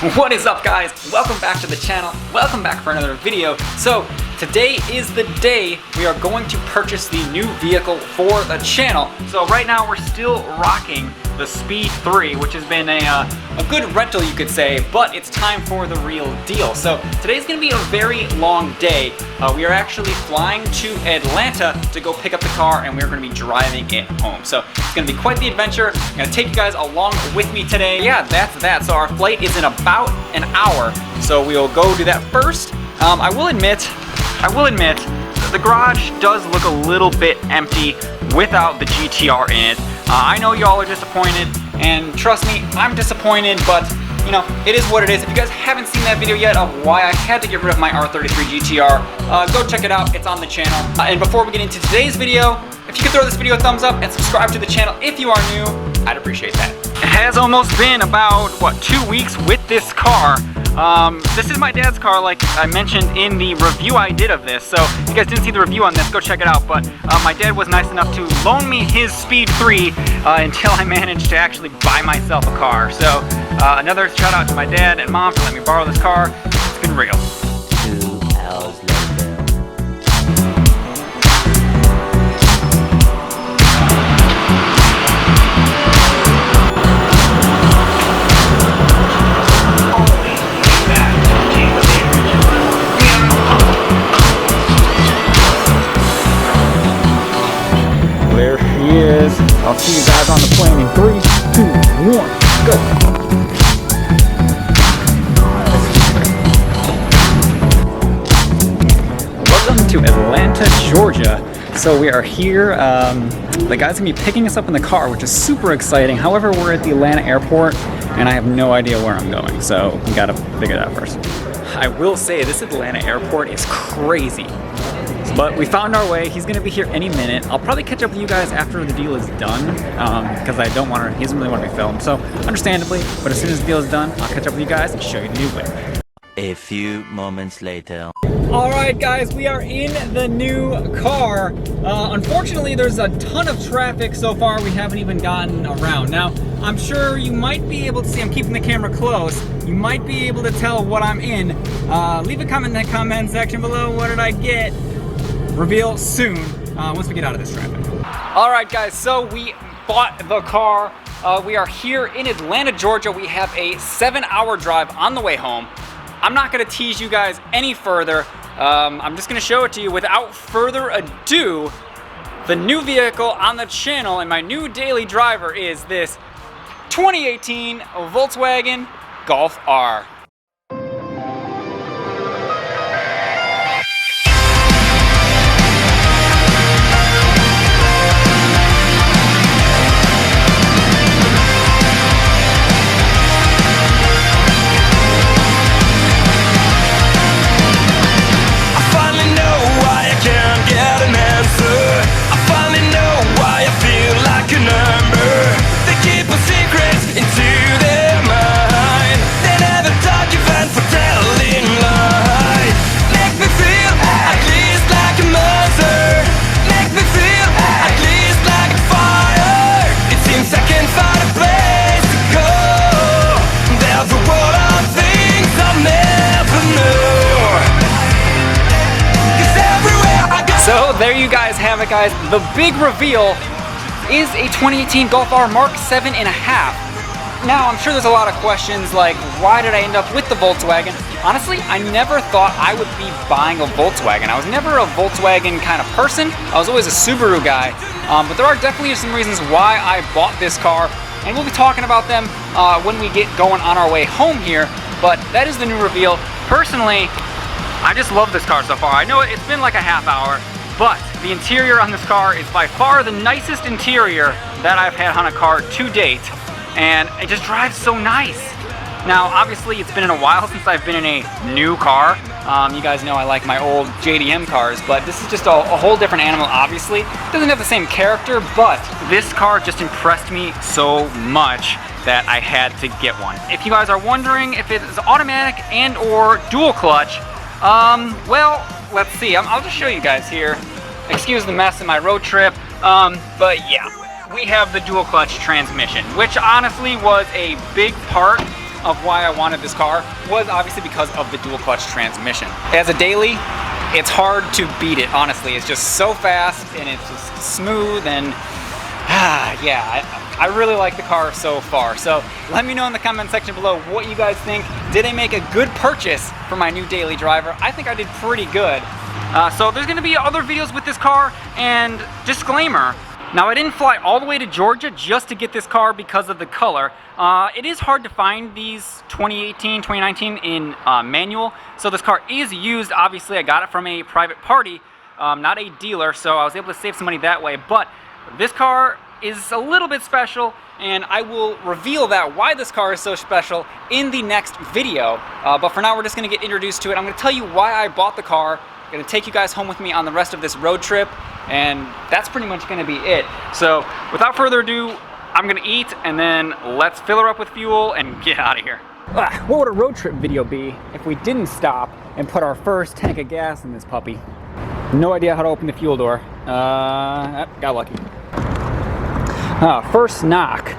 What is up, guys? Welcome back to the channel. Welcome back for another video. So today is the day we are going to purchase the new vehicle for the channel. So right now we're still rocking the Speed 3, which has been a good rental, you could say, but it's time for the real deal. So today's gonna be a very long day. We are actually flying to Atlanta to go pick up the car, and we're gonna be driving it home. So it's gonna be quite the adventure. I'm gonna take you guys along with me today. Yeah, that's that. So our flight is in about an hour. So we'll go do that first. I will admit, the garage does look a little bit empty without the GTR in it. I know y'all are disappointed, and trust me, I'm disappointed, but you know, it is what it is. If you guys haven't seen that video yet of why I had to get rid of my R34 GTR, go check it out, it's on the channel. And before we get into today's video, if you could throw this video a thumbs up and subscribe to the channel if you are new, I'd appreciate that. It has almost been about, what, 2 weeks with this car. This is my dad's car, like I mentioned in the review I did of this. So if you guys didn't see the review on this, go check it out. But my dad was nice enough to loan me his Speed 3 until I managed to actually buy myself a car. So another shout out to my dad and mom for letting me borrow this car. It's been real. 2 hours later. There she is. I'll see you guys on the plane in 3, 2, 1, go. Welcome to Atlanta, Georgia. So we are here. The guy's gonna be picking us up in the car, which is super exciting. However, we're at the Atlanta airport and I have no idea where I'm going. So we gotta figure it out first. I will say this Atlanta airport is crazy. But we found our way. He's gonna be here any minute. I'll probably catch up with you guys after the deal is done, because I don't want to, he doesn't really want to be filmed. So understandably, but as soon as the deal is done, I'll catch up with you guys and show you the new way. A few moments later. All right, guys, we are in the new car. Unfortunately, there's a ton of traffic so far. We haven't even gotten around. Now, I'm sure you might be able to see, I'm keeping the camera close. You might be able to tell what I'm in. Leave a comment in the comment section below. What did I get? Reveal soon, once we get out of this traffic. All right, guys, so we bought the car. We are here in Atlanta, Georgia. We have a 7-hour drive on the way home. I'm not gonna tease you guys any further. I'm just gonna show it to you without further ado. The new vehicle on the channel and my new daily driver is this 2018 Volkswagen Golf R. So there you guys have it, guys. The big reveal is a 2018 Golf R Mark 7.5. Now, I'm sure there's a lot of questions like, why did I end up with the Volkswagen? Honestly, I never thought I would be buying a Volkswagen. I was never a Volkswagen kind of person. I was always a Subaru guy. But there are definitely some reasons why I bought this car, and we'll be talking about them when we get going on our way home here. But that is the new reveal. Personally, I just love this car so far. I know it's been like a half hour, but the interior on this car is by far the nicest interior that I've had on a car to date, and it just drives so nice. Now, obviously, it's been in a while since I've been in a new car. You guys know I like my old JDM cars, but this is just a whole different animal, obviously. It doesn't have the same character, but this car just impressed me so much that I had to get one. If you guys are wondering if it is automatic and or dual clutch, well, let's see. I'll just show you guys here. Excuse the mess in my road trip, but yeah. We have the dual clutch transmission, which honestly was a big part of why I wanted this car was obviously because of the dual clutch transmission. As a daily, it's hard to beat it, honestly. It's just so fast and it's just smooth and yeah, I really like the car so far. So let me know in the comment section below what you guys think. Did they make a good purchase for my new daily driver? I think I did pretty good. So there's gonna be other videos with this car, and disclaimer, now I didn't fly all the way to Georgia just to get this car because of the color. It is hard to find these 2018, 2019 in manual. So this car is used. Obviously I got it from a private party, not a dealer, so I was able to save some money that way. But this car is a little bit special, and I will reveal that why this car is so special in the next video. But for now, we're just gonna get introduced to it. I'm gonna tell you why I bought the car. I'm gonna take you guys home with me on the rest of this road trip, and that's pretty much gonna be it. So without further ado, I'm gonna eat, and then let's fill her up with fuel and get out of here. What would a road trip video be if we didn't stop and put our first tank of gas in this puppy? No idea how to open the fuel door. Got lucky. First knock.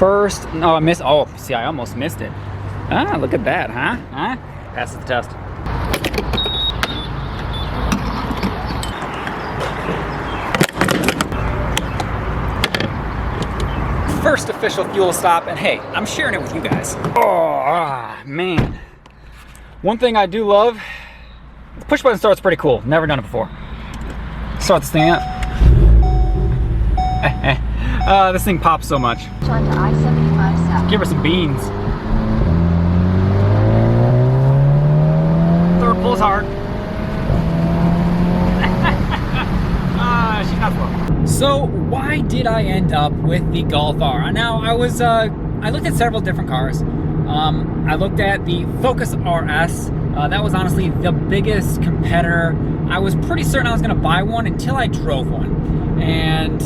Oh, I missed. Oh, see, I almost missed it. Look at that, huh? Passes the test. First official fuel stop, and hey, I'm sharing it with you guys. Oh, man. One thing I do love, the push button start's pretty cool. Never done it before. Start this thing up. This thing pops so much. Give her some beans. Third pulls hard. She's not slow. So why did I end up with the Golf R? Now I looked at several different cars. I looked at the Focus RS. That was honestly the biggest competitor. I was pretty certain I was gonna buy one until I drove one. And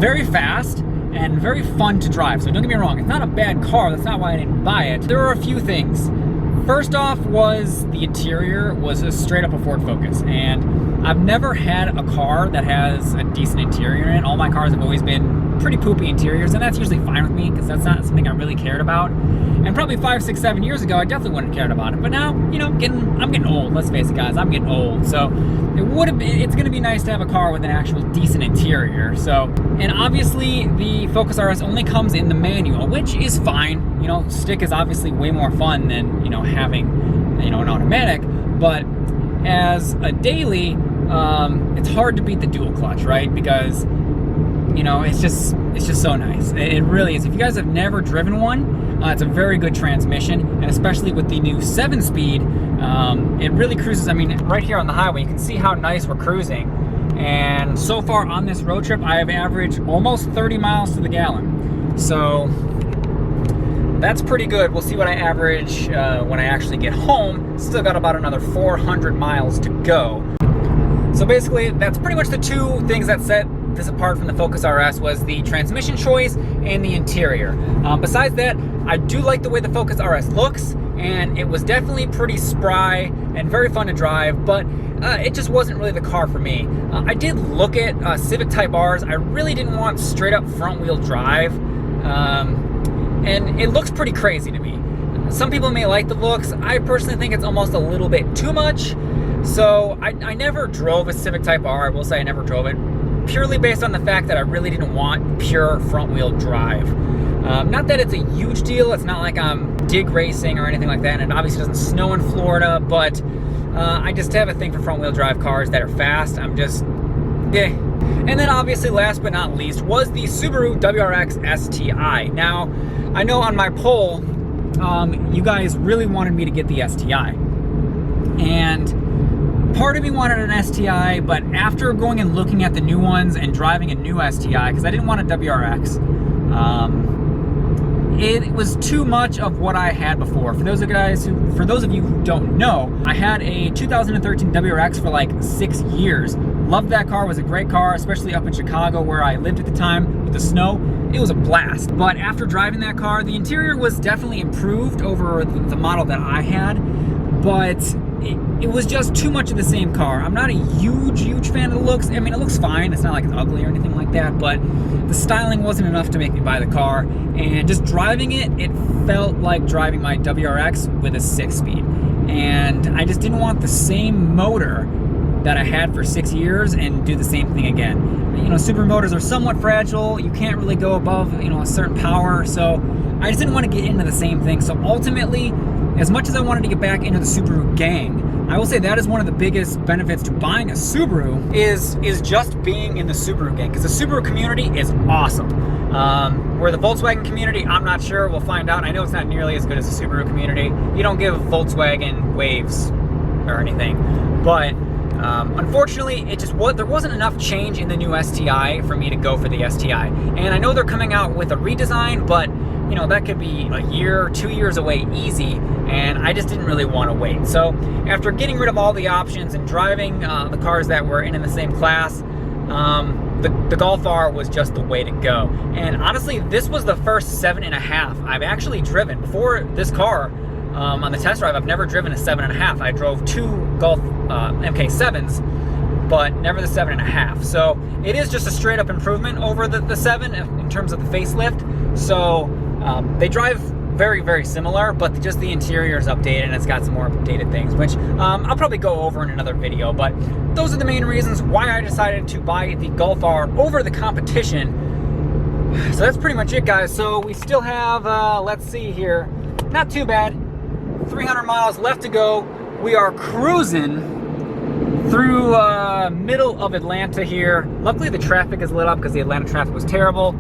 very fast and very fun to drive. So don't get me wrong, it's not a bad car. That's not why I didn't buy it. There were a few things. First off was the interior was straight up a Ford Focus. And I've never had a car that has a decent interior in it. All my cars have always been pretty poopy interiors, and that's usually fine with me because that's not something I really cared about. And probably 5, 6, 7 years ago, I definitely wouldn't have cared about it. But now, you know, I'm getting old. Let's face it, guys, I'm getting old. So it's gonna be nice to have a car with an actual decent interior. So, and obviously the Focus RS only comes in the manual, which is fine. You know, stick is obviously way more fun than, you know, having, you know, an automatic. But as a daily, it's hard to beat the dual clutch, right? Because, you know, it's just so nice. It really is. If you guys have never driven one, it's a very good transmission, and especially with the new 7-speed, it really cruises. I mean, right here on the highway, you can see how nice we're cruising. And so far on this road trip, I have averaged almost 30 miles to the gallon. So that's pretty good. We'll see what I average when I actually get home. Still got about another 400 miles to go. So basically, that's pretty much the two things that set this apart from the Focus RS was the transmission choice and the interior. Besides that, I do like the way the Focus RS looks, and it was definitely pretty spry and very fun to drive, but it just wasn't really the car for me. I did look at Civic Type Rs. I really didn't want straight up front wheel drive, and it looks pretty crazy to me. Some people may like the looks. I personally think it's almost a little bit too much. So I never drove a Civic Type R. I will say I never drove it, purely based on the fact that I really didn't want pure front wheel drive. Not that it's a huge deal. It's not like I'm dig racing or anything like that, and it obviously doesn't snow in Florida, but I just have a thing for front wheel drive cars that are fast. I'm just, yeah. And then obviously last but not least was the Subaru WRX STI. Now, I know on my poll, you guys really wanted me to get the STI. And part of me wanted an STI, but after going and looking at the new ones and driving a new STI, because I didn't want a WRX, it was too much of what I had before. For those of you who don't know, I had a 2013 WRX for like 6 years. Loved that car, was a great car, especially up in Chicago where I lived at the time with the snow. It was a blast. But after driving that car, the interior was definitely improved over the model that I had, but it was just too much of the same car. I'm not a huge fan of the looks. I mean, it looks fine. It's not like it's ugly or anything like that, but the styling wasn't enough to make me buy the car. And just driving it, it felt like driving my WRX with a 6-speed. And I just didn't want the same motor that I had for 6 years and do the same thing again. You know, Subaru motors are somewhat fragile. You can't really go above, you know, a certain power. So I just didn't want to get into the same thing. So ultimately, as much as I wanted to get back into the Subaru gang, I will say that is one of the biggest benefits to buying a Subaru is just being in the Subaru gang, because the Subaru community is awesome. Where the Volkswagen community, I'm not sure. We'll find out. I know it's not nearly as good as the Subaru community. You don't give Volkswagen waves or anything, but unfortunately, there wasn't enough change in the new STI for me to go for the STI. And I know they're coming out with a redesign, but you know, that could be a year, 2 years away easy, and I just didn't really want to wait. So after getting rid of all the options and driving the cars that were in the same class, the Golf R was just the way to go. And honestly, this was the first 7.5 I've actually driven. Before this car, on the test drive, I've never driven a 7.5. I drove 2 Golf MK7s, but never the 7.5. So it is just a straight up improvement over the 7 in terms of the facelift. So they drive very similar, but just the interior is updated and it's got some more updated things, which I'll probably go over in another video. But those are the main reasons why I decided to buy the Golf R over the competition. So that's pretty much it, guys. So we still have, let's see here, not too bad, 300 miles left to go. We are cruising through middle of Atlanta here. Luckily the traffic is lit up because the Atlanta traffic was terrible.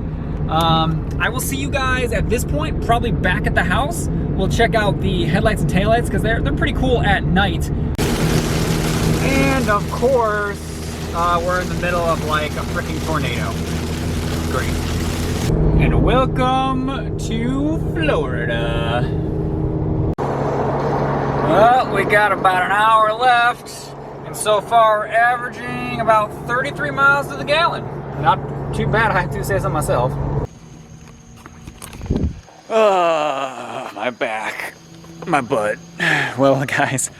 I will see you guys at this point probably back at the house. We'll check out the headlights and taillights because they're pretty cool at night. And of course, we're in the middle of like a freaking tornado. Great. And welcome to Florida. Well, we got about an hour left, and so far we're averaging about 33 miles to the gallon. Not too bad, I have to say so myself. My back, my butt. Well, guys,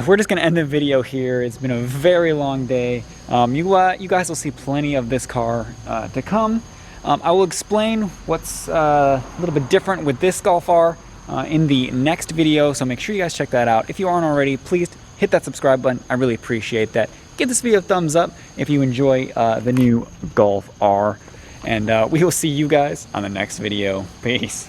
we're just gonna end the video here. It's been a very long day. You guys will see plenty of this car to come. I will explain what's a little bit different with this Golf R in the next video, so make sure you guys check that out. If you aren't already, please hit that subscribe button. I really appreciate that. Give this video a thumbs up if you enjoy the new Golf R. And we will see you guys on the next video. Peace.